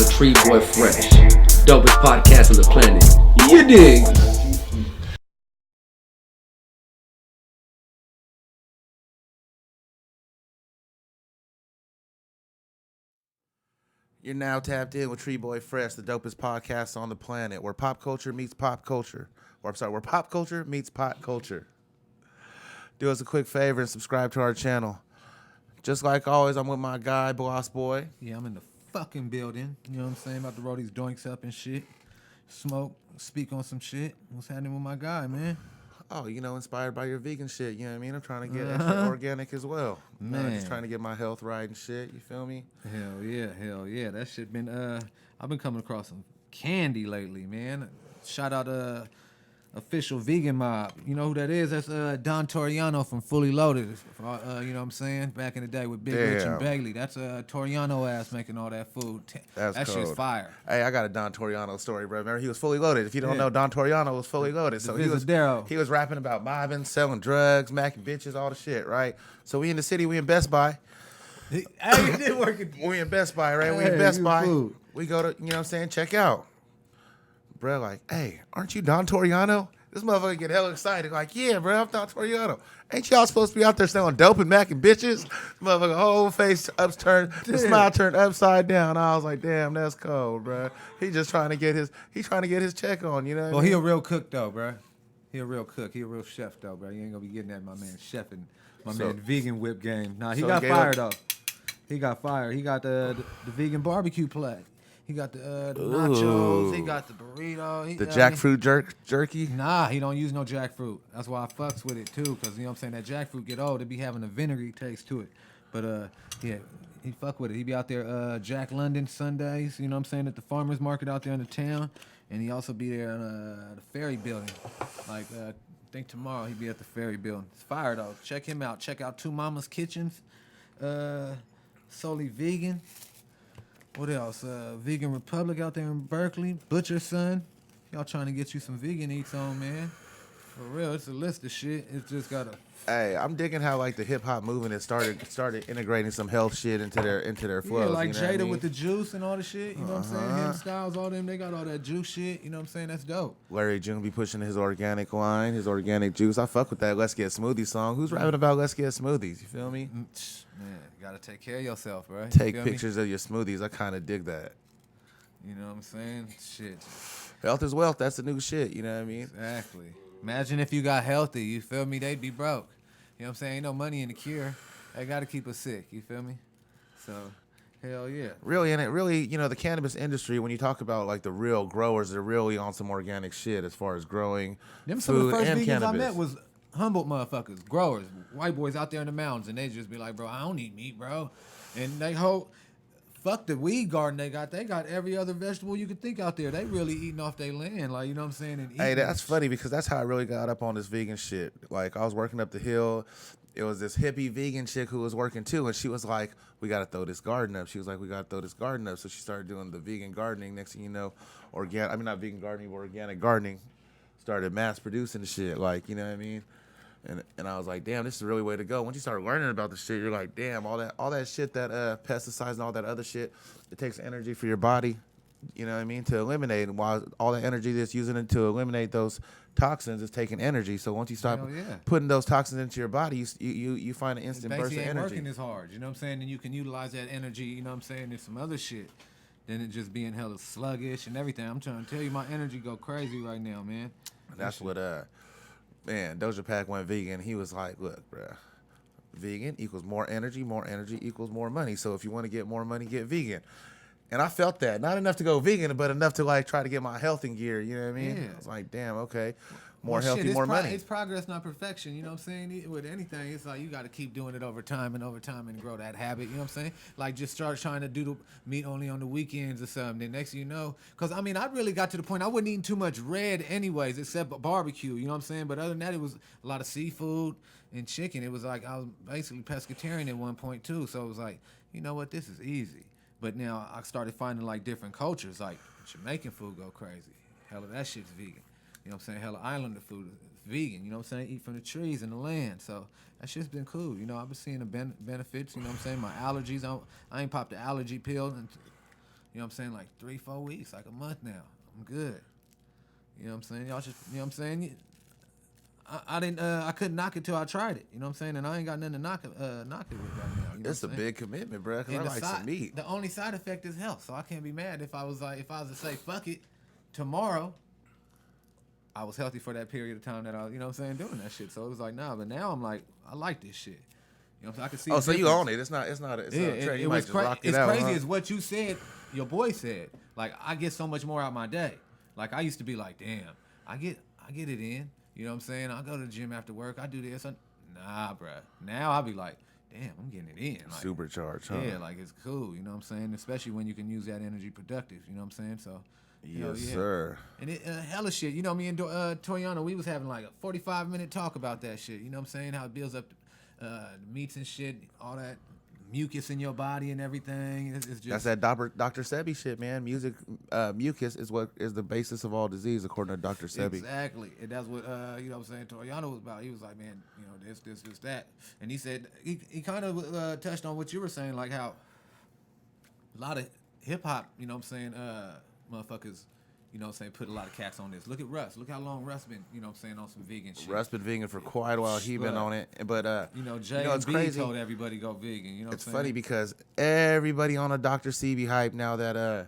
with Tree Boy Fresh. Dopest podcast on the planet. You dig? You're now tapped in with Tree Boy Fresh, the dopest podcast on the planet, where pop culture meets pop culture. Where pop culture meets pop culture. Do us a quick favor and subscribe to our channel. Just like always, I'm with my guy, Boss Boy. Yeah, I'm in the fucking building. You know what I'm saying? About to roll these doinks up and shit. Smoke, speak on some shit. What's happening with my guy, man? Oh, inspired by your vegan shit. You know what I mean? I'm trying to get extra organic as well. Man. Just trying to get my health right and shit. You feel me? Hell yeah. That shit been, I've been coming across some candy lately, man. Shout out, Official Vegan Mob. You know who that is? That's Don Toriano from Fully Loaded. You know what I'm saying? Back in the day with Big Rich and Bailey. That's Toriano ass making all that food. That shit's fire. Hey, I got a Don Toriano story, bro. Remember, he was Fully Loaded. If you don't know, Don Toriano was Fully Loaded. So he was rapping about mobbing, selling drugs, macking bitches, all the shit, right? So we in the city, we in Best Buy. Hey, you did work it. We in Best Buy, right? We in Best Buy. Food. We go to, you know what I'm saying, check out. Bro, like, hey, aren't you Don Toriano? This motherfucker get hella excited. Like, yeah, bro, I'm Don Toriano. Ain't y'all supposed to be out there selling dope and macking bitches? Motherfucker, whole face upturned, the smile turned upside down. I was like, damn, that's cold, bro. He just trying to get his check on, you know? Well, he a real cook, though, bro. He a real cook. He a real chef, though, bro. You ain't gonna be getting at my man chefing, man vegan whip game. Nah, he got fired, though. He got fired. He got the vegan barbecue plate. He got the nachos. He got the burrito. The jackfruit jerky? Nah, he don't use no jackfruit. That's why I fucks with it, too, because, you know what I'm saying, that jackfruit get old. It be having a vinegary taste to it. But, yeah, he fuck with it. He be out there Jack London Sundays, you know what I'm saying, at the farmer's market out there in the town. And he also be there in the ferry building. Like, I think tomorrow he be at the ferry building. It's fire, though. Check him out. Check out Two Mama's Kitchens. Solely vegan. What else? Vegan Republic out there in Berkeley. Butcher Son. Y'all trying to get you some vegan eats on, man. For real, it's a list of shit. It's just got a... Hey, I'm digging how like the hip hop movement has started integrating some health shit into their flows. Yeah, like you know Jada what I mean? with the juice and all the shit. You know what I'm saying? Him, Styles, all them, they got all that juice shit. You know what I'm saying? That's dope. Larry June be pushing his organic line, his organic juice. I fuck with that Let's Get Smoothies song. Who's rapping about Let's Get Smoothies? You feel me? Man, you gotta take care of yourself, bro. Take pictures of your smoothies. I kind of dig that. You know what I'm saying? Shit. Health is wealth. That's the new shit. You know what I mean? Exactly. Imagine if you got healthy. You feel me? They'd be broke. You know what I'm saying? Ain't no money in the cure. They got to keep us sick. You feel me? So, hell yeah. Really, and it really, the cannabis industry, when you talk about like the real growers, they're really on some organic shit as far as growing them food some of the first and vegans cannabis. I met was Humboldt motherfuckers, growers, white boys out there in the mountains, and they just be like, bro, I don't eat meat, bro. And they fuck the weed garden they got every other vegetable you could think out there. They really eating off their land, like, you know what I'm saying? And hey, that's funny because that's how I really got up on this vegan shit. Like, I was working up the hill. It was this hippie vegan chick who was working too, and she was like, we got to throw this garden up. She was like, we got to throw this garden up. So she started doing the vegan gardening. Next thing you know, not vegan gardening, but organic gardening. Started mass producing the shit, like, you know what I mean? And I was like, damn, this is really the way to go. Once you start learning about the shit, you're like, damn, all that shit, that pesticides and all that other shit, it takes energy for your body, you know what I mean, to eliminate. And while all the energy that's using it to eliminate those toxins is taking energy. So once you stop putting those toxins into your body, you find an instant burst of energy. Ain't working as hard, you know what I'm saying? And you can utilize that energy, you know what I'm saying, in some other shit than it just being hella sluggish and everything. I'm trying to tell you, my energy go crazy right now, man. That's what man, Doja Pack went vegan. He was like, look, bruh, vegan equals more energy equals more money. So if you want to get more money, get vegan. And I felt that. Not enough to go vegan, but enough to like try to get my health in gear. You know what I mean? Yeah. I was like, damn, okay. More healthy, more money. It's progress, not perfection. You know what I'm saying? With anything, it's like you got to keep doing it over time and grow that habit. You know what I'm saying? Like just start trying to do the meat only on the weekends or something. Then next thing you know, because I mean, I really got to the point I wasn't eating too much red anyways, except barbecue. You know what I'm saying? But other than that, it was a lot of seafood and chicken. It was like I was basically pescatarian at one point too. So it was like, you know what? This is easy. But now I started finding like different cultures. Like Jamaican food go crazy. Hell, that shit's vegan. You know what I'm saying? Hella Islander food is vegan. You know what I'm saying? Eat from the trees and the land. So that shit's been cool. You know, I've been seeing the benefits. You know what I'm saying? My allergies. I ain't popped the allergy pill You know what I'm saying? Like 3-4 weeks, like a month now. I'm good. You know what I'm saying? Y'all should. You know what I'm saying? I didn't. I couldn't knock it till I tried it. You know what I'm saying? And I ain't got nothing to knock it with right now. You know It's a big commitment, bro. Cause I like some meat. The only side effect is health, so I can't be mad if I was to say fuck it tomorrow. I was healthy for that period of time that I, you know what I'm saying, doing that shit. So it was like, nah, but now I'm like, I like this shit. You know what I'm saying? I can see. Oh, so you own it? It's not a trade. You might just rock it out. It's crazy as what you said. Your boy said. Like, I get so much more out my day. Like, I used to be like, damn, I get it in. You know what I'm saying? I go to the gym after work. I do this. Nah, bruh. Now I be like, damn, I'm getting it in. Like, supercharged, huh? Yeah, like it's cool. You know what I'm saying? Especially when you can use that energy productive. You know what I'm saying? So. Yes, sir. And it hella shit. You know, me and Toriano, we was having like a 45-minute talk about that shit. You know what I'm saying? How it builds up the meats and shit, all that mucus in your body and everything. It's just that's that Dr. Sebi shit, man. Mucus is what is the basis of all disease, according to Dr. Sebi. Exactly. And that's what you know what I'm saying, Toriano was about. He was like, man, you know, this, that. And he said he kind of touched on what you were saying, like how a lot of hip hop, you know what I'm saying, motherfuckers, you know what I'm saying, put a lot of cats on this. Look at Russ. Look how long Russ been, you know what I'm saying, on some vegan shit. Russ been vegan for quite a while. He been on it. But, you know, Jay and B told everybody go vegan. You know what I'm saying? It's funny because everybody on a Dr. Sebi hype now that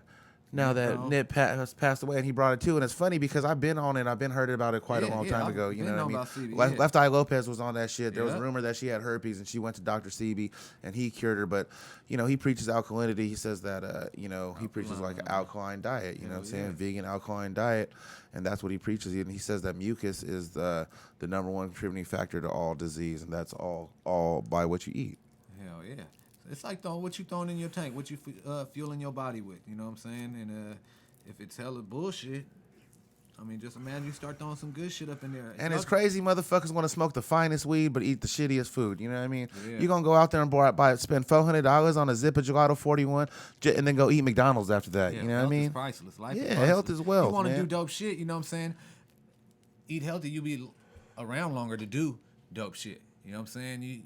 Nip has passed away, and he brought it too. And it's funny because I've been on it. I've been heard about it quite a long time ago. You know what I mean? Left Eye Lopez was on that shit. There was a rumor that she had herpes, and she went to Dr. Sebi, and he cured her. But, you know, he preaches alkalinity. He says that, you know, he preaches like an alkaline diet. You know what I'm saying? Vegan alkaline diet, and that's what he preaches. And he says that mucus is the number one contributing factor to all disease, and that's all by what you eat. Hell yeah. It's like what you throwing in your tank, what you fueling your body with. You know what I'm saying? And if it's hella bullshit, I mean, just imagine you start throwing some good shit up in there. It's crazy, motherfuckers want to smoke the finest weed but eat the shittiest food. You know what I mean? Yeah. You're going to go out there and spend $400 on a zip of Gelato 41 and then go eat McDonald's after that. Yeah, you know what I mean? Is priceless. Life is yeah, priceless. health is wealth, you want to man. do dope shit, you know what I'm saying? Eat healthy, you be around longer to do dope shit. You know what I'm saying?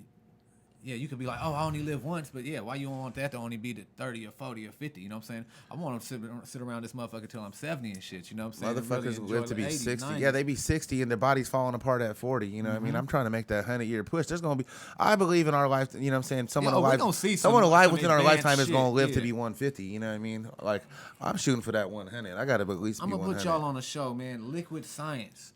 You could be like, oh, I only live once, but yeah, why you don't want that to only be to 30 or 40 or 50? You know what I'm saying? I want to sit around this motherfucker till I'm 70 and shit. You know what I'm saying? Motherfuckers really live to be 80s, 60. 90s. Yeah, they be 60 and their body's falling apart at 40. You know what I mean? I'm trying to make that 100-year push. There's going to be, I believe in our life, you know what I'm saying? Someone alive within our lifetime is going to live to be 150. You know what I mean? Like, I'm shooting for that 100. I got to at least be 100. I'm going to put y'all on a show, man. Liquid Science.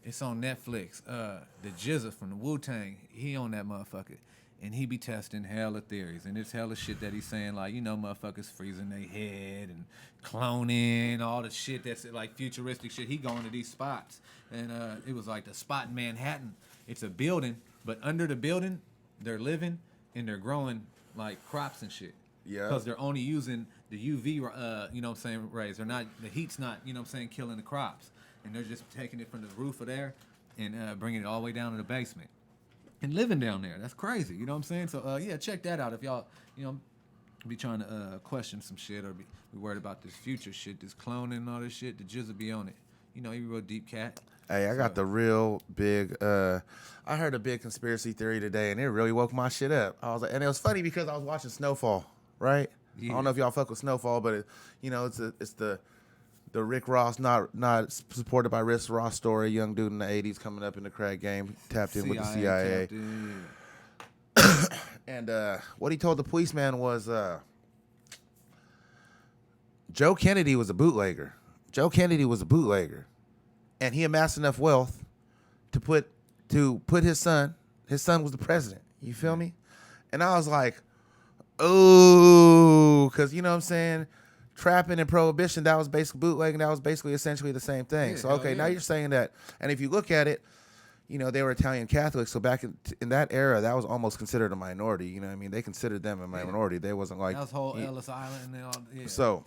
It's on Netflix. The Jizza from the Wu-Tang, he on that motherfucker. And he be testing hella theories. And it's hella shit that he's saying, like, you know, motherfuckers freezing their head and cloning, all the shit that's like futuristic shit. He going to these spots. And it was like the spot in Manhattan. It's a building, but under the building, they're living and they're growing like crops and shit. Yeah. Because they're only using the UV, you know what I'm saying, rays. They're not, the heat's not, you know what I'm saying, killing the crops. And they're just taking it from the roof of there and bringing it all the way down to the basement. And living down there. That's crazy. You know what I'm saying? So, yeah, check that out. If y'all, you know, be trying to question some shit or be worried about this future shit, this cloning and all this shit, the Jizz will be on it. You know, he a real deep cat. Hey, I got the real big, I heard a big conspiracy theory today, and it really woke my shit up. I was like, and it was funny because I was watching Snowfall, right? Yeah. I don't know if y'all fuck with Snowfall, but, it's the Rick Ross, not supported by Rick Ross story, young dude in the 80s coming up in the crack game, tapped in with the CIA. And what he told the policeman was Joe Kennedy was a bootlegger. And he amassed enough wealth to put his son was the president. You feel me? And I was like, oh, because you know what I'm saying? Trapping and prohibition, that was basically bootlegging. That was basically essentially the same thing. Yeah, so, okay, now you're saying that. And if you look at it, you know, they were Italian Catholics. So back in that era, that was almost considered a minority. You know what I mean? They considered them a minority. They wasn't like. That was whole Ellis Island and all. Yeah. So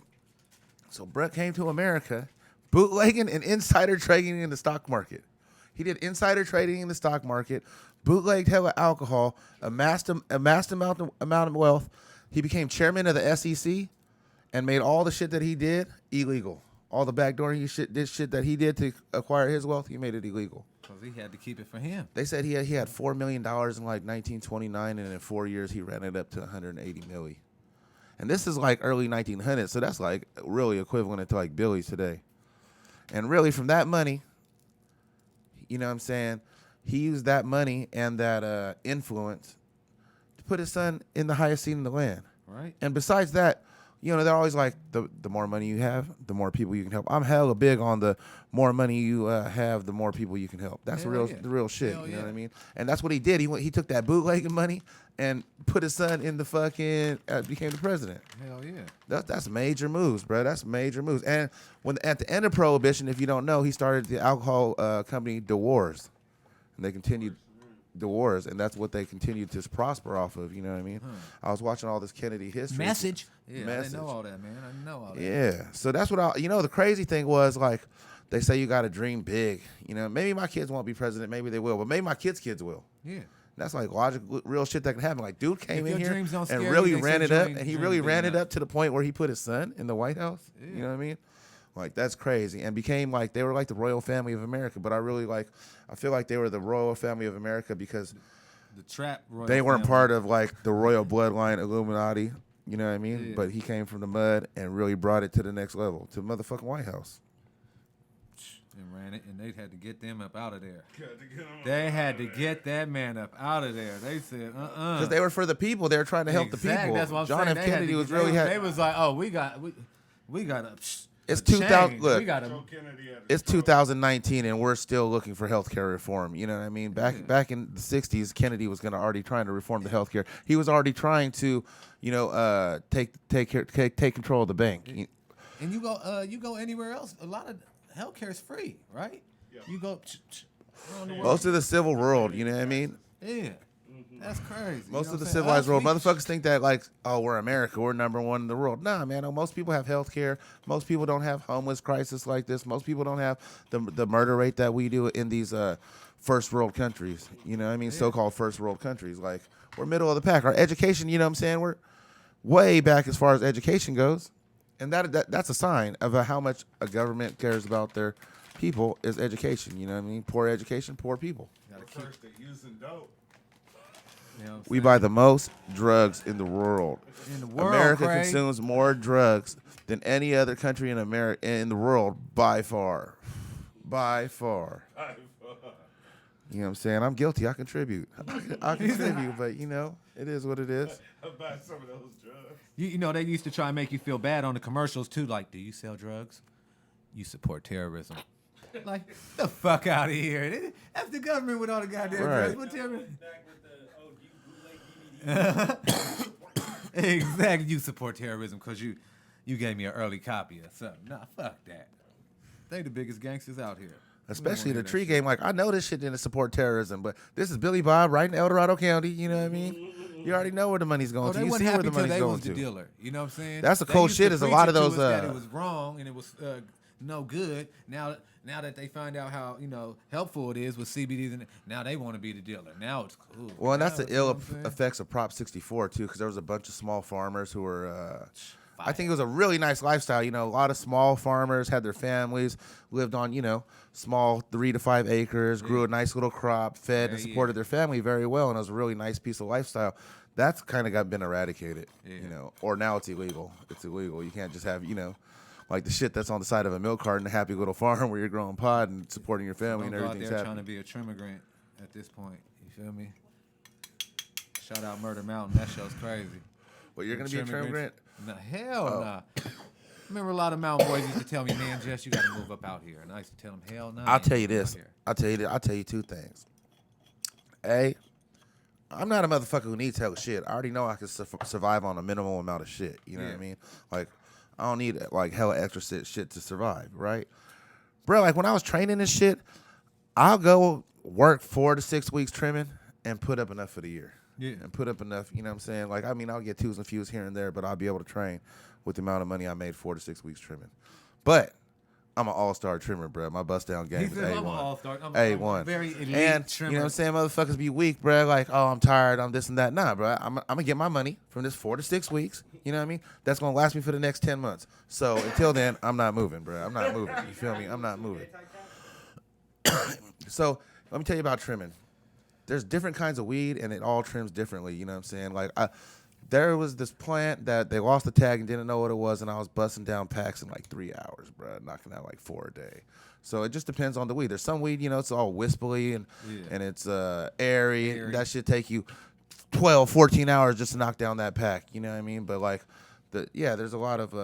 Brett came to America bootlegging and insider trading in the stock market. He did insider trading in the stock market, bootlegged hella alcohol, amassed amount of wealth. He became chairman of the SEC. And made all the shit that he did illegal. All the backdoor shit that he did to acquire his wealth, he made it illegal. Because he had to keep it for him. They said he had $4 million in like 1929, and in 4 years he ran it up to $180 million. And this is like early 1900s, so that's like really equivalent to like Billy's today. And really from that money, you know what I'm saying, he used that money and that influence to put his son in the highest seat in the land. Right. And besides that, you know, they're always like, the more money you have, the more people you can help. I'm hella big on the more money you have, the more people you can help. That's the real shit. Hell you know yeah. what I mean? And that's what he did. He took that bootlegging money and put his son in the fucking, became the president. Hell yeah. That's major moves, bro. That's major moves. And when at the end of Prohibition, if you don't know, he started the alcohol company, The Wars. And they continued the wars, and that's what they continued to prosper off of. You know what I mean? I was watching all this Kennedy history. Message. Yeah, I didn't know all that, man. I know all that. Yeah. So that's what the crazy thing was, like, they say you got to dream big. You know, maybe my kids won't be president, maybe they will, but maybe my kids' kids will. Yeah. That's like logical, real shit that can happen. Like, dude came in here and you, really they ran say it up, dream- and he dream really big ran it enough. up to the point where he put his son in the White House. Yeah. You know what I mean? Like, that's crazy. And became like, they were like the royal family of America. But I feel like they were the royal family of America because The trap. Royal they weren't family. part of like the royal bloodline Illuminati. You know what I mean? Yeah. But he came from the mud and really brought it to the next level, to the motherfucking White House. And ran it, and they had to get them up out of there. They had to get that man up out of there. They said, Because they were for the people. They were trying to help the people. That's what I'm John saying. F. They had Kennedy to- was they really was- had. They was like, oh, we got a. It's a 2000 change. look. We got a. It's 2019 and we're still looking for healthcare reform. You know what I mean? Back in the 60s, Kennedy was already trying to reform the healthcare. He was already trying to, take control of the bank. And you go anywhere else. A lot of healthcare is free, right? Yeah. You go around the world. Most of the civil world, you know what I mean? Yeah. That's crazy. Most of the civilized world, motherfuckers think that like, oh, we're America, we're number one in the world. Nah, man. Most people have health care. Most people don't have homeless crisis like this. Most people don't have the murder rate that we do in these first world countries. You know what I mean? So-called first world countries. Like, we're middle of the pack. Our education, you know what I'm saying? We're way back as far as education goes. And that's a sign of how much a government cares about their people is education. You know what I mean? Poor education, poor people. First, they using dope. You know what I'm We saying? buy the most drugs in the world. In the world, America Craig. consumes more drugs than any other country in the world by far. By far. You know what I'm saying? I'm guilty. I contribute. I contribute, but it is what it is. About some of those drugs. You know, they used to try and make you feel bad on the commercials too. Like, do you sell drugs? You support terrorism. Like, the fuck out of here. That's the government with all the goddamn Right. drugs. What terrorism? Back with the bootleg DVD. Exactly. You support terrorism because you gave me an early copy or something. Nah, fuck that. They the biggest gangsters out here. Especially We the don't tree hear that game. Like, I know this shit didn't support terrorism, but this is Billy Bob right in El Dorado County. You know what I mean? You already know where the money's going Oh, to. they You wasn't see where happy the till money's they going was the to. dealer. You know what I'm saying? That's the They cold used shit to is a preach lot of it to those, us that it was wrong and it was no good. Now that they find out how helpful it is with CBDs, and now they want to be the dealer. Now it's cool. Well, and that's Now, the you know ill what I'm saying? effects of Prop 64 too, because there was a bunch of small farmers who were. I think it was a really nice lifestyle. A lot of small farmers had their families, lived on small 3 to 5 acres, grew a nice little crop, fed and Yeah, supported their family very well, and it was a really nice piece of lifestyle. That's kind of been eradicated, Yeah. or now it's illegal. It's illegal. You can't just have like the shit that's on the side of a milk carton, a happy little farm where you're growing pod and supporting your family Don't and go out everything's there trying to happening. be a trimmigrant at this point. You feel me? Shout out Murder Mountain. That show's crazy. But you're gonna be a trimmigrant. Nah, hell nah. Remember a lot of mountain boys used to tell me, man, Jess, you got to move up out here. And I used to tell them, hell no. I'll tell you this. I'll tell you two things. A, I'm not a motherfucker who needs hella shit. I already know I can survive on a minimal amount of shit. You know what I mean? Like, I don't need like hella extra shit to survive, right? Bro, like when I was training this shit, I'll go work 4 to 6 weeks trimming and put up enough for the year. Yeah. And put up enough, you know what I'm saying? Like, I mean, I'll get twos and fews here and there, but I'll be able to train with the amount of money I made 4 to 6 weeks trimming. But I'm an all-star trimmer, bro. My bust down game is A1. I'm an all-star. I'm A1. very elite and trimmer. you know what I'm saying? Motherfuckers be weak, bro. Like, oh, I'm tired. I'm this and that. Nah, bro. I'm going to get my money from this 4 to 6 weeks. You know what I mean? That's going to last me for the next 10 months. So until then, I'm not moving, bro. I'm not moving. You feel me? I'm not moving. So let me tell you about trimming. There's different kinds of weed, and it all trims differently. You know what I'm saying? Like, there was this plant that they lost the tag and didn't know what it was, and I was busting down packs in like 3 hours, bro, knocking out like 4 a day. So it just depends on the weed. There's some weed, it's all wispily and it's airy. That should take you 12, 14 hours just to knock down that pack. You know what I mean? But like, there's a lot of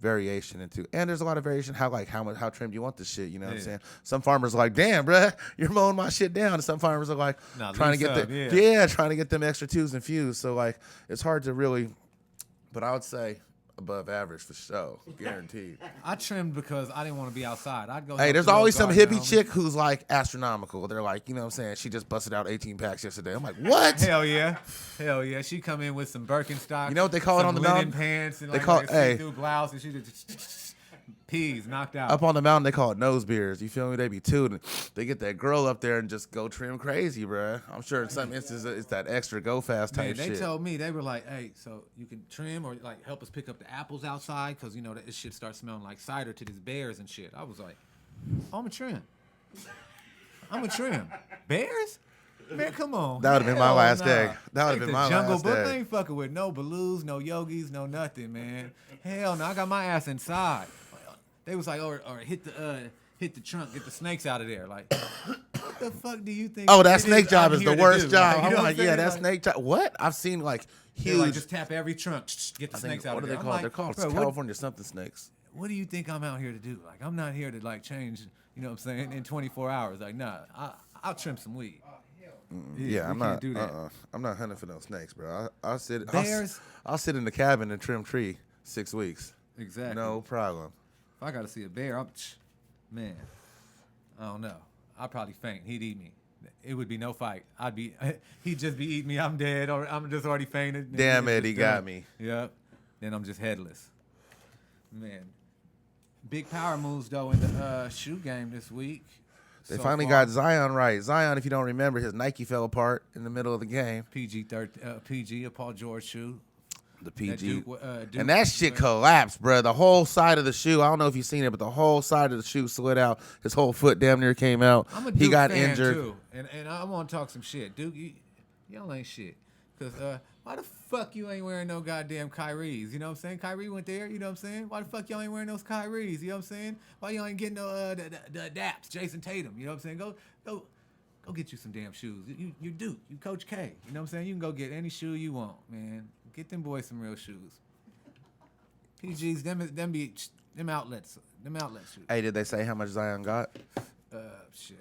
variation into, and there's a lot of variation how trimmed you want this shit. You know what I'm saying? Some farmers are like, damn, bruh, you're mowing my shit down. And some farmers are like trying to get them extra twos and fews. So like, it's hard to really, but I would say above average for sure, guaranteed. I trimmed because I didn't want to be outside. I'd go. Hey, there's always some hippie chick who's like astronomical. They're like, you know what I'm saying? She just busted out 18 packs yesterday. I'm like, what? Hell yeah. She come in with some Birkenstocks. You know what they call it on the linen mountain? Pants and They call a see-through blouse, and she just peas knocked out. Up on the mountain, they call it nose beers. You feel me? They be tooting. They get that girl up there and just go trim crazy, bruh. I'm sure in some instances it's that extra go fast type shit. They told me, they were like, hey, so you can trim or like help us pick up the apples outside because, this shit starts smelling like cider to these bears and shit. I was like, I'm a trim. Bears? Man, come on. That would have been my last day. That would have been my Jungle last Book day. ain't fucking with no Baloos, no Yogis, no nothing, man. Hell no, I got my ass inside. They was like, or hit the trunk, get the snakes out of there. Like, what the fuck do you think? Oh, that snake job is the worst job. Like, I'm like, yeah, that snake job. What? I've seen like huge. Like, just tap every trunk, get the snakes out of there. What are they called? They're called California something snakes. What do you think I'm out here to do? Like, I'm not here to like change. You know what I'm saying? In 24 hours, like, nah, I'll trim some weed. Yeah, I'm not. Do that. I'm not hunting for no snakes, bro. I'll sit. Bears? I'll sit in the cabin and trim tree 6 weeks. Exactly. No problem. If I got to see a bear, man, I don't know. I'd probably faint. He'd eat me. It would be no fight. He'd just be eating me. I'm dead, or I'm just already fainted. Damn it, he got me. Yep. Then I'm just headless. Man, big power moves though in the shoe game this week. They finally got Zion right. Zion, if you don't remember, his Nike fell apart in the middle of the game. PG, a Paul George shoe. The PG. Duke, and that shit collapsed, bro. The whole side of the shoe, I don't know if you've seen it, but the whole side of the shoe slid out. His whole foot damn near came out. I'm a Duke he got fan injured. Too. And I want to talk some shit. Duke, y'all ain't shit. Because why the fuck you ain't wearing no goddamn Kyries? You know what I'm saying? Kyrie went there, you know what I'm saying? Why the fuck y'all ain't wearing those Kyries? You know what I'm saying? Why y'all ain't getting no the adapts, Jason Tatum? You know what I'm saying? Go get you some damn shoes. You Duke. You Coach K. You know what I'm saying? You can go get any shoe you want, man. Get them boys some real shoes. PGs, them outlets shoes. Hey, did they say how much Zion got? Shit.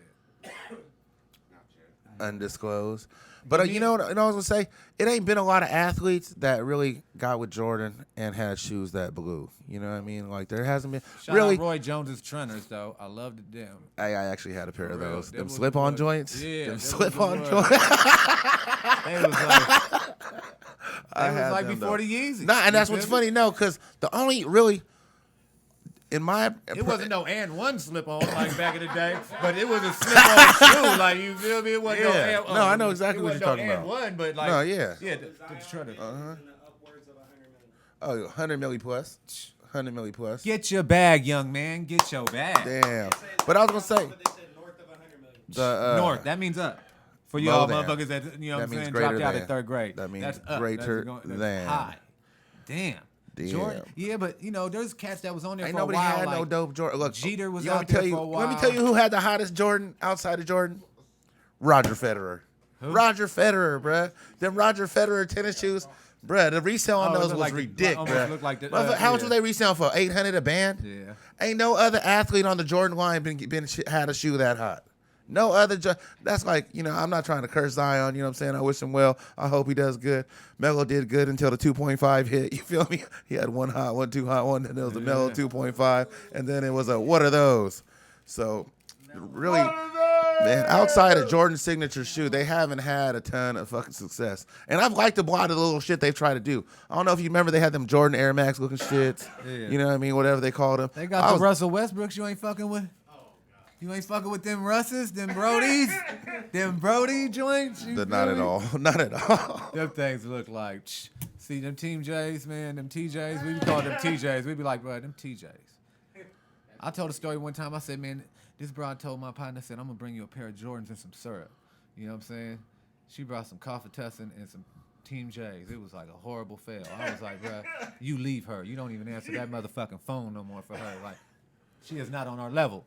Undisclosed. But you know what I was gonna say? It ain't been a lot of athletes that really got with Jordan and had shoes that blew. You know what I mean? Like there hasn't been Shout really. out Roy Jones's trainers though. I loved them. I actually had a pair of For real. those. That Them was slip-on good. joints. Yeah, them that slip-on was joints. They was like, I had like them, before though. the Yeezys. Nah, and You that's feel what's me? funny. No, because the only really in my It wasn't no and one slip on like back in the day, but it was a slip on shoe. Like you feel me? It wasn't no Yeah. and, No, I know exactly what you're talking and about. one, but like No, yeah. yeah. The shredder. Oh, 100 milli plus. 100 milli plus. Get your bag, young man. Get your bag. Damn. But I was gonna say But they said north of 100 million. the North. That means up. For y'all than. motherfuckers that you know That what I'm means saying greater dropped out than. at third grade. That means that's up. greater that's than. high. Damn. Damn. Jordan. Yeah, but there's cats that was on there ain't for a nobody while. had like, no dope Jordan. Look, Jeter was let me out there tell you, for a while. Let me tell you who had the hottest Jordan outside of Jordan. Roger Federer. Who? Roger Federer, bruh. Them Roger Federer tennis shoes, bruh. The resale on Oh, it those looked was like the- ridiculous, almost bruh. looked like the- Motherfucker, how much yeah. was they reselling for? 800 a band. Yeah. Ain't no other athlete on the Jordan line had a shoe that hot. No other. That's like, I'm not trying to curse Zion. You know what I'm saying? I wish him well. I hope he does good. Melo did good until the 2.5 hit. You feel me? He had one hot one, two hot one, and there was a Melo 2.5, and then it was a what are those? So really, man, outside of Jordan's signature shoe, they haven't had a ton of fucking success. And I've liked a lot of the little shit they've tried to do. I don't know if you remember they had them Jordan Air Max looking shits. Yeah. You know what I mean? Whatever they called them. They got the Russell Westbrooks you ain't fucking with. You ain't fucking with them Russes, them Brodies, them Brody joints. You Not feel at me? all. Not at all. Them things look like, see them Team J's, man, them TJs. We be calling them TJs. We be like, bro, them TJs. I told a story one time. I said, man, this broad told my partner, said, I'm gonna bring you a pair of Jordans and some syrup. You know what I'm saying? She brought some coffee tussin and some Team J's. It was like a horrible fail. I was like, bruh, you leave her. You don't even answer that motherfucking phone no more for her. Like, she is not on our level.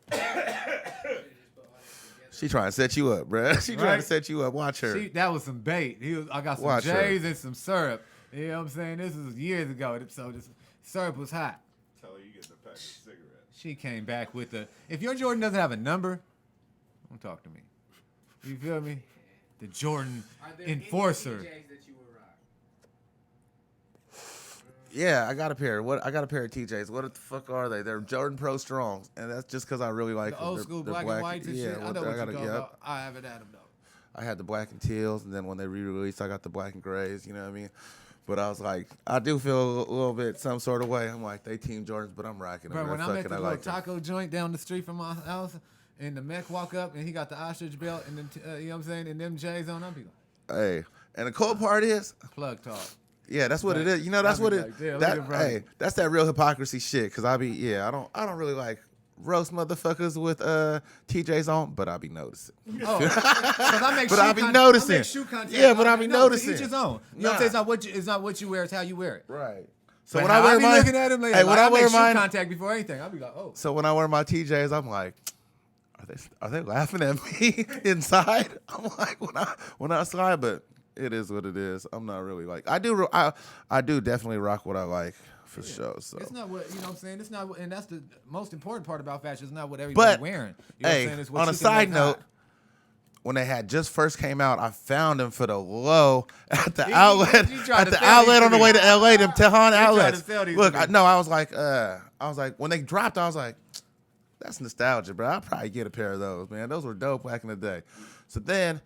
She trying to set you up, bruh. She trying Right? to set you up. Watch her. That was some bait. I got some Watch her. J's and some syrup. You know what I'm saying? This was years ago, so this syrup was hot. Tell her you get the pack of cigarettes. She came back with if your Jordan doesn't have a number, don't talk to me. You feel me? The Jordan enforcer. Yeah, I got a pair. I got a pair of TJs. What the fuck are they? They're Jordan Pro Strongs, and that's just because I really like The them. old They're school black and whites and shit. I know what you're talking about. I haven't had them though. I had the black and teals, and then when they re-released, I got the black and grays. You know what I mean? But I was like, I do feel a little bit some sort of way. I'm like, they Team Jordans, but I'm rocking them. Bro, when I'm at the little like taco joint down the street from my house, and the mech walk up, and he got the ostrich belt, and them, you know what I'm saying, and them J's on, I'll be like, hey, and the cool part is, plug talk. yeah, that's what it is. You know, that's I'll what be it. like, damn, That look at Brian. hey, that's that real hypocrisy shit. Cause I don't really like roast motherfuckers with TJs on, but I be noticing. Oh, because I make But shoe I be con- noticing. I make shoe contact. Yeah, but I be No, noticing. to each his own. You know what I'm saying? It's not what you wear, it's how you wear it. Right. So But when I wear be mine, looking at him like, hey, when I wear make shoe mine, contact before anything, I'll be like, oh. so when I wear my TJs, I'm like, are they laughing at me inside? I'm like when I slide, but it is what it is. I'm not really like I do definitely rock what I like for sure. So It's not what, you know what I'm saying? It's not, and that's the most important part about fashion. It's not what everybody's but wearing. You know what I'm hey, saying? It's what on you a can side make note, hot. when they had just first came out, I found them for the low at the He outlet tried to sell outlet these on the to way me. to LA. Them Tejon outlets. sell these Look, to me. I was like when they dropped, I was like, that's nostalgia, bro. I'll probably get a pair of those, man. Those were dope back in the day. So then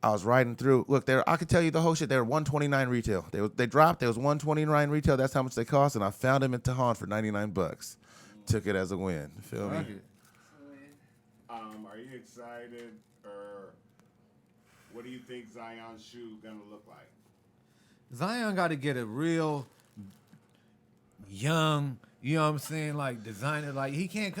I was riding through. Look, I could tell you the whole shit. They were $129 retail. They dropped. They was $129 retail. That's how much they cost, and I found them in Tejon for $99. Took it as a win. Feel me? Fuck it. Are you excited, or what do you think Zion's shoe gonna look like? Zion got to get a real young, you know what I'm saying, like designer. Like he can't.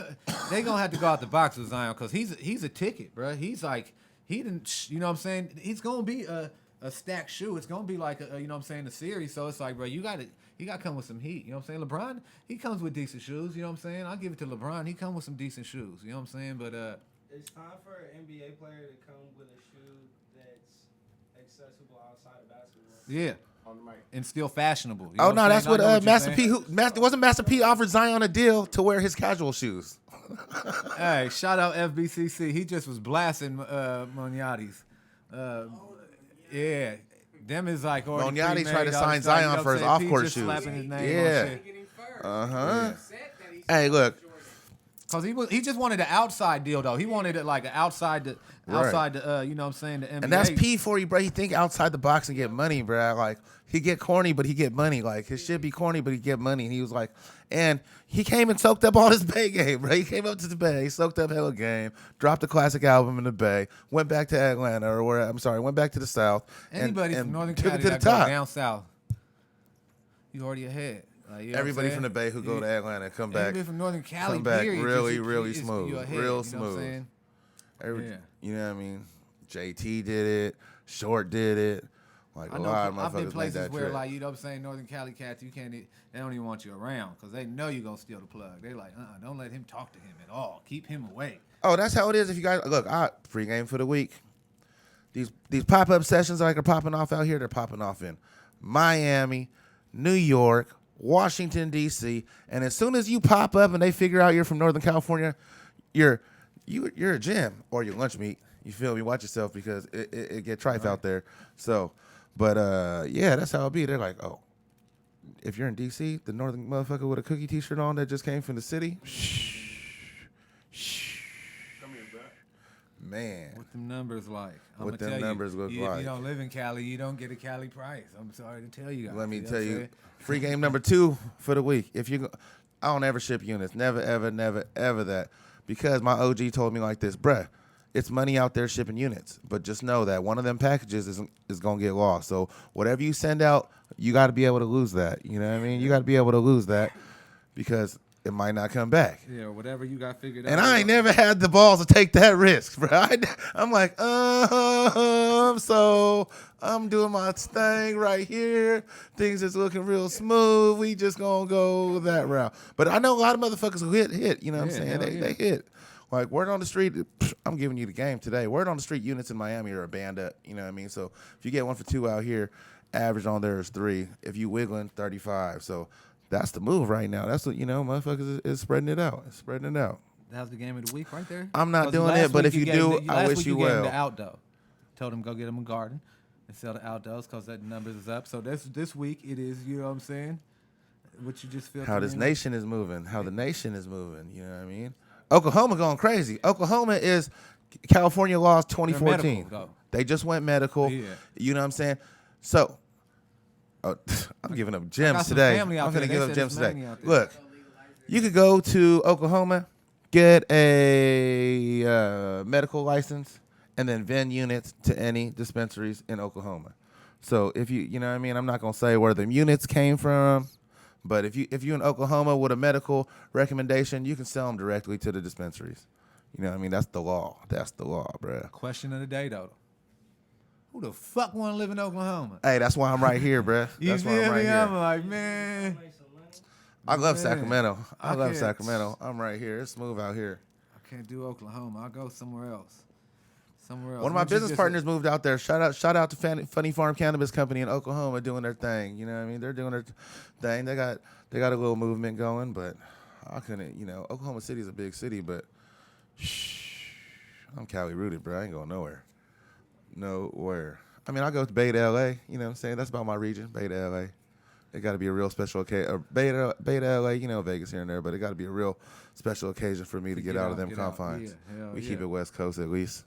They gonna have to go out the box with Zion because he's a ticket, bro. He's like he didn't. You know what I'm saying? He's gonna be a stacked shoe. It's gonna be like you know what I'm saying, a series. So it's like, bro, you got to come with some heat. You know what I'm saying? LeBron, he comes with decent shoes. You know what I'm saying? I'll give it to LeBron. He comes with some decent shoes. You know what I'm saying? But It's time for an NBA player to come with a shoe that's accessible outside of basketball. yeah. On the mic. And still fashionable. You know Oh I'm no, saying? that's I what know you're Master saying. P. Wasn't Master P offered Zion a deal to wear his casual shoes? Hey, shout out FBCC. He just was blasting Moniati's. Yeah. Them is like already Moniati pre-made, tried to all sign this stuff, Zion you know for what his I'm saying? P off-court just shoes. slapping his name Yeah. on shit. Uh-huh. Hey, look. Cause he just wanted an outside deal though. He wanted it like an outside the you know what I'm saying, the NBA. And that's P for you, bro. He think outside the box and get money, bro. Like, he get corny, but he get money. Like, his shit be corny, but he get money. And he was like, and he came and soaked up all his Bay game, bro. He came up to the Bay, soaked up hella game, dropped a classic album in the Bay, went back to Atlanta, went back to the South. Anybody and from Northern took Cali it to the that go top. down south, you already ahead. Like, you know Everybody what I'm from the saying? Bay who go to Atlanta come back. Everybody from Northern Cali, come back period, really, just- really it's- smooth. you ahead, Real you know what I'm smooth. saying? Yeah. You know what I mean? JT did it. Short did it. Like, I a know lot of I've been motherfuckers made places that where, trip. like, you know what I'm saying, Northern Cali cats, they don't even want you around because they know you're going to steal the plug. They like, don't let him talk to him at all. Keep him away. Oh, that's how it is. If you guys look, pregame for the week. These pop-up sessions like are popping off out here. They're popping off in Miami, New York, Washington D.C. And as soon as you pop up and they figure out you're from Northern California, you're a gym or your lunch meat. You feel me? Watch yourself because it get trife out there. So, but yeah, that's how it be. They're like, oh, if you're in D.C., the Northern motherfucker with a cookie T-shirt on that just came from the city. Come here, bro. Man. What them numbers like? I'm What gonna them tell numbers look If like. you don't live in Cali, you don't get a Cali price. I'm sorry to tell you guys. Let me know tell what I'm you, saying? free game number 2 for the week. I don't ever ship units. Never, ever, never, ever that. Because my OG told me like this, bruh, it's money out there shipping units. But just know that one of them packages is going to get lost. So whatever you send out, you got to be able to lose that. You know what I mean? You got to be able to lose that because it might not come back. Yeah, or whatever you got figured out. And I ain't never had the balls to take that risk, bro. I'm like, so I'm doing my thing right here. Things is looking real smooth. We just gonna go that route. But I know a lot of motherfuckers who hit. You know what I'm saying? They hit. Like, word on the street, I'm giving you the game today. Word on the street, units in Miami are a band up. You know what I mean? So if you get 1 for 2 out here, average on there is 3. If you wiggling, 35. So that's the move right now. That's what, motherfuckers is spreading it out. It's spreading it out. That was the game of the week right there. I'm not doing it, but if you do, I wish you well. well. The outdoor. Told him go get him a garden and sell the outdoors because that numbers is up. So this week it is, you know what I'm saying? What you just feel. How this nation is moving. How the nation is moving. You know what I mean? Oklahoma going crazy. Oklahoma is California laws 2014. Medical, they just went medical. Yeah. You know what I'm saying? So, I'm giving up gems today. I'm going to give up gems today. Look, you could go to Oklahoma, get a medical license, and then vend units to any dispensaries in Oklahoma. So if you know what I mean, I'm not going to say where the units came from. But if you in Oklahoma with a medical recommendation, you can sell them directly to the dispensaries. You know what I mean? That's the law. That's the law, bruh. Question of the day, though. Who the fuck want to live in Oklahoma? Hey, that's why I'm right here, bruh. That's why I'm right here. I'm like, man. I love Sacramento. I love Sacramento. I'm right here. It's smooth out here. I can't do Oklahoma. I'll go somewhere else. One of my business partners moved out there. Shout out to Funny Farm Cannabis Company in Oklahoma doing their thing. You know what I mean? They're doing their thing. They got a little movement going, but I couldn't. Oklahoma City is a big city, but I'm Cali rooted, bro. I ain't going nowhere. Nowhere. I mean, I go to Bay to LA. You know what I'm saying? That's about my region, Bay to LA. It got to be a real special occasion. Bay to LA, Vegas here and there, but it got to be a real special occasion for me to get out of them confines. We keep it West Coast at least.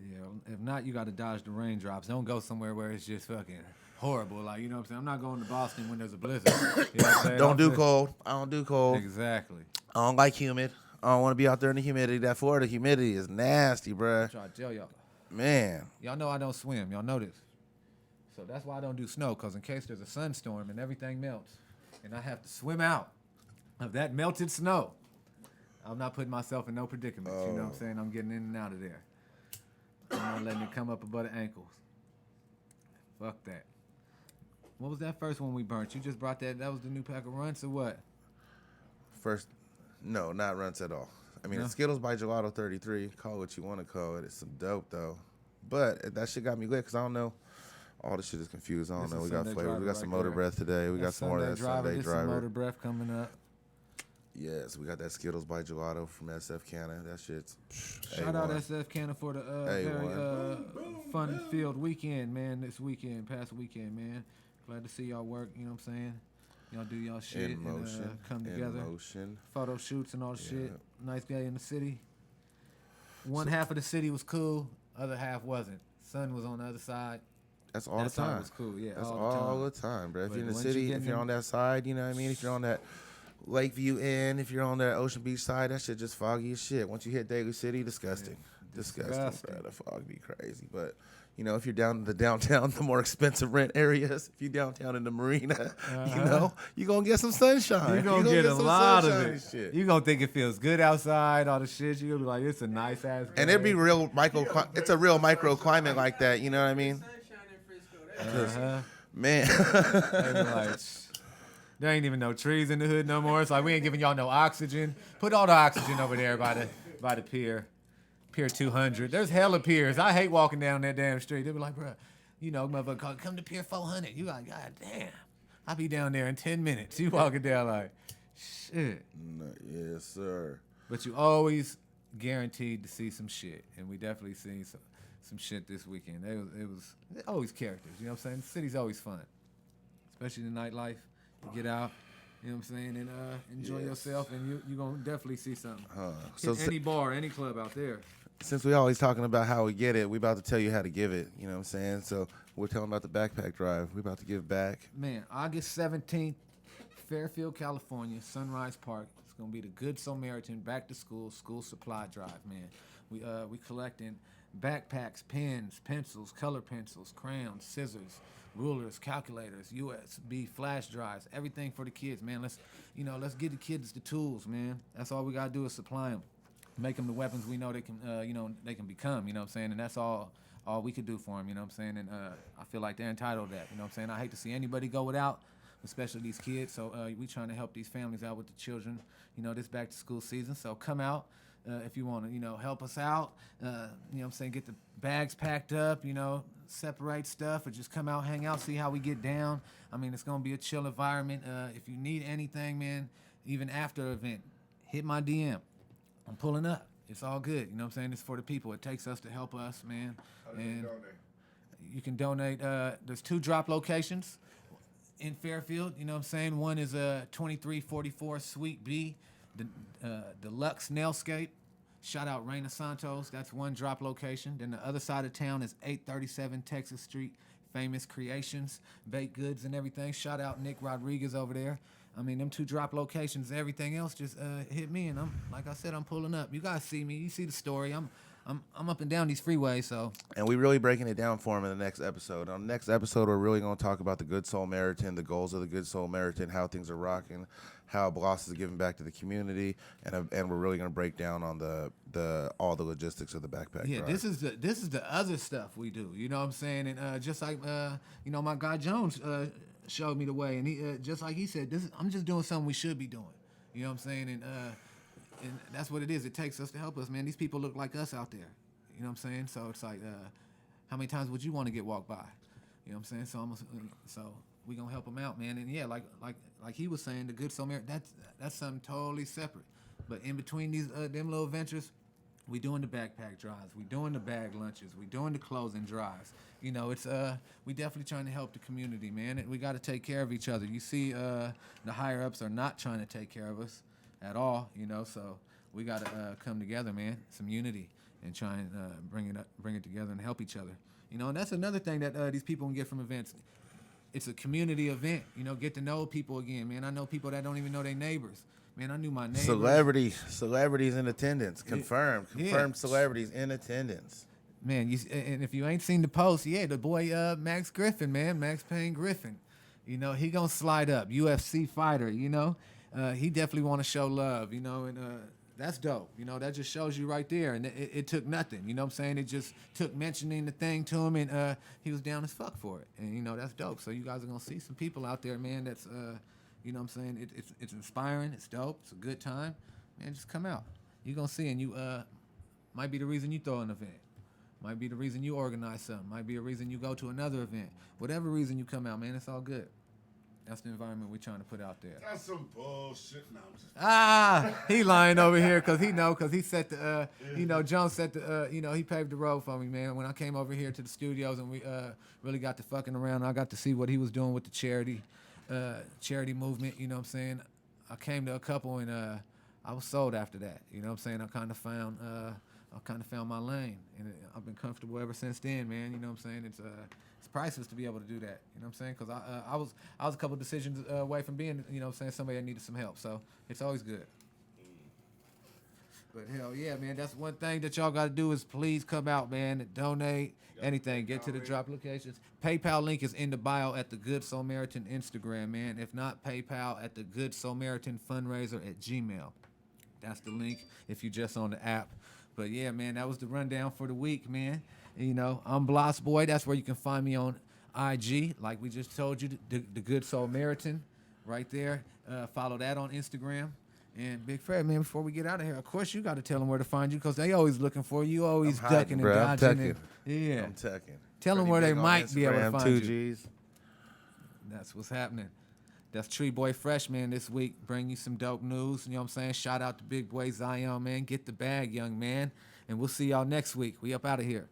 Yeah, if not, you got to dodge the raindrops. Don't go somewhere where it's just fucking horrible. Like, you know what I'm saying? I'm not going to Boston when there's a blizzard. You know what I'm saying? Don't do cold. I don't do cold. Exactly. I don't like humid. I don't want to be out there in the humidity. That Florida humidity is nasty, bruh. I'm trying to tell y'all. Man. Y'all know I don't swim. Y'all know this. So that's why I don't do snow, because in case there's a sunstorm and everything melts, and I have to swim out of that melted snow, I'm not putting myself in no predicaments. You know what I'm saying? I'm getting in and out of there. I'm not letting it come up above the ankles. Fuck that. What was that first one we burnt? You just brought that. That was the new pack of runts or what? No, not runts at all. I mean, No? It's Skittles by Gelato 33. Call it what you want to call it. It's some dope, though. But that shit got me lit because I don't know. All this shit is confused. I don't know. We got flavors. We got some motor breath today. We got some more of that Sunday driver. Some motor breath coming up. Yes, we got that Skittles by Gelato from SF Canna. That shit's Shout out SF Canna for the very fun-filled weekend, man. This weekend, past weekend, man. Glad to see y'all work. You know what I'm saying? Y'all do y'all shit and come together. Photo shoots and all the shit. Nice day in the city. One half of the city was cool. Other half wasn't. Sun was on the other side. That's all the time. Was cool. Yeah, that's all the time, bro. If you're in the city, if you're on that side, you know what I mean? If you're on that Lakeview Inn, if you're on that Ocean Beach side, that shit just foggy as shit. Once you hit Daly City, disgusting. Disgusting, bro. The fog be crazy. But, if you're down in the downtown, the more expensive rent areas, if you're downtown in the marina, you're going to get some sunshine. You're going to get a lot of it. Shit. You're going to think it feels good outside, all the shit. You're going to be like, it's a nice ass day. And it'd be it's a real microclimate like that, you know what I mean? Man. There ain't even no trees in the hood no more. It's like we ain't giving y'all no oxygen. Put all the oxygen over there by the pier. Pier 200. There's hella piers. I hate walking down that damn street. They be like, bro, motherfucker, come to Pier 400. You like, God damn. I'll be down there in 10 minutes. You walking down like, shit. Yes, sir. But you always guaranteed to see some shit. And we definitely seen some shit this weekend. It was always characters. You know what I'm saying? The city's always fun. Especially the nightlife. You get out, you know what I'm saying, and enjoy yourself, and you're going to definitely see something. Any bar, any club out there. Since we always talking about how we get it, we about to tell you how to give it, you know what I'm saying? So we're telling about the backpack drive. We about to give back. Man, August 17th, Fairfield, California, Sunrise Park. It's going to be the Good Samaritan back to school supply drive, man. We collecting backpacks, pens, pencils, color pencils, crayons, scissors, rulers, calculators, USB flash drives, everything for the kids, man. Let's get the kids the tools, man. That's all we gotta do is supply them, make them the weapons we know they can, they can become. You know what I'm saying? And that's all we could do for them. You know what I'm saying? And I feel like they're entitled to that. You know what I'm saying? I hate to see anybody go without, especially these kids. So we trying to help these families out with the children. This back to school season. So come out. If you want to, help us out, what I'm saying, get the bags packed up, separate stuff, or just come out, hang out, see how we get down. I mean, it's going to be a chill environment. If you need anything, man, even after the event, hit my DM. I'm pulling up. It's all good. You know what I'm saying? It's for the people. It takes us to help us, man. How do you donate? You can donate. There's 2 drop locations in Fairfield. You know what I'm saying? One is 2344 Suite B, the Deluxe Nailscape. Shout out Reina Santos. That's one drop location. Then the other side of town is 837 Texas Street, Famous Creations, baked goods and everything. Shout out Nick Rodriguez over there. I mean, them 2 drop locations. Everything else just hit me, and like I said, I'm pulling up. You guys see me. You see the story. I'm up and down these freeways. So. And we really breaking it down for him in the next episode. On the next episode, we're really going to talk about the Good Samaritan, the goals of the Good Samaritan, how things are rocking, how Bloss is giving back to the community, and we're really going to break down on all the logistics of the backpack Yeah, drive. this is the other stuff we do. You know what I'm saying? And just like my guy Jones showed me the way, and he just like he said, I'm just doing something we should be doing. You know what I'm saying? And that's what it is. It takes us to help us, man. These people look like us out there. You know what I'm saying? So it's like, how many times would you want to get walked by? You know what I'm saying? So we gonna help them out, man. And yeah, like he was saying, the Good Samaritan, that's something totally separate. But in between these them little ventures, we doing the backpack drives, we doing the bag lunches, we doing the clothing drives. It's we definitely trying to help the community, man. And we got to take care of each other. You see, the higher ups are not trying to take care of us at all. So we got to come together, man. Some unity and try and bring it together and help each other. And that's another thing that these people can get from events. It's a community event. Get to know people again, man. I know people that don't even know their neighbors. Man, I knew my neighbors. Celebrities in attendance. Confirmed celebrities in attendance. Man, and if you ain't seen the post, the boy Max Griffin, man, Max Payne Griffin. He gonna slide up. UFC fighter, he definitely want to show love, and that's dope. That just shows you right there. And it took nothing. You know what I'm saying? It just took mentioning the thing to him, and he was down as fuck for it. And, that's dope. So you guys are going to see some people out there, man, that's, you know what I'm saying? It's inspiring. It's dope. It's a good time. Man, just come out. You're going to see, and you might be the reason you throw an event. Might be the reason you organize something. Might be a reason you go to another event. Whatever reason you come out, man, it's all good. That's the environment we're trying to put out there. That's some bullshit. No, I'm just He lying over here because he set the, Jones set the, he paved the road for me, man. When I came over here to the studios and we really got to fucking around, I got to see what he was doing with the charity movement, you know what I'm saying? I came to a couple and I was sold after that, you know what I'm saying? I kind of found my lane, and I've been comfortable ever since then, man. You know what I'm saying? It's priceless to be able to do that. You know what I'm saying? Because I was a couple of decisions away from being, you know what I'm saying, somebody that needed some help. So it's always good. But hell yeah, man, that's one thing that y'all got to do is please come out, man, and donate, anything. Get to the drop locations. PayPal link is in the bio at the Good Samaritan Instagram, man. If not, PayPal at the Good Samaritan Fundraiser at Gmail. That's the link if you're just on the app. But yeah, man, that was the rundown for the week, man. I'm Bloss Boy. That's where you can find me on IG, like we just told you, the Good Samaritan, right there. Follow that on Instagram. And Big Fred, man, before we get out of here, of course you got to tell them where to find you because they always looking for you. You always ducking and dodging. I'm tucking. Tell them where they might be able to find you. 2Gs. That's what's happening. That's Tree Boy Freshman this week. Bring you some dope news. You know what I'm saying? Shout out to Big Boy Zion, man. Get the bag, young man. And we'll see y'all next week. We up out of here.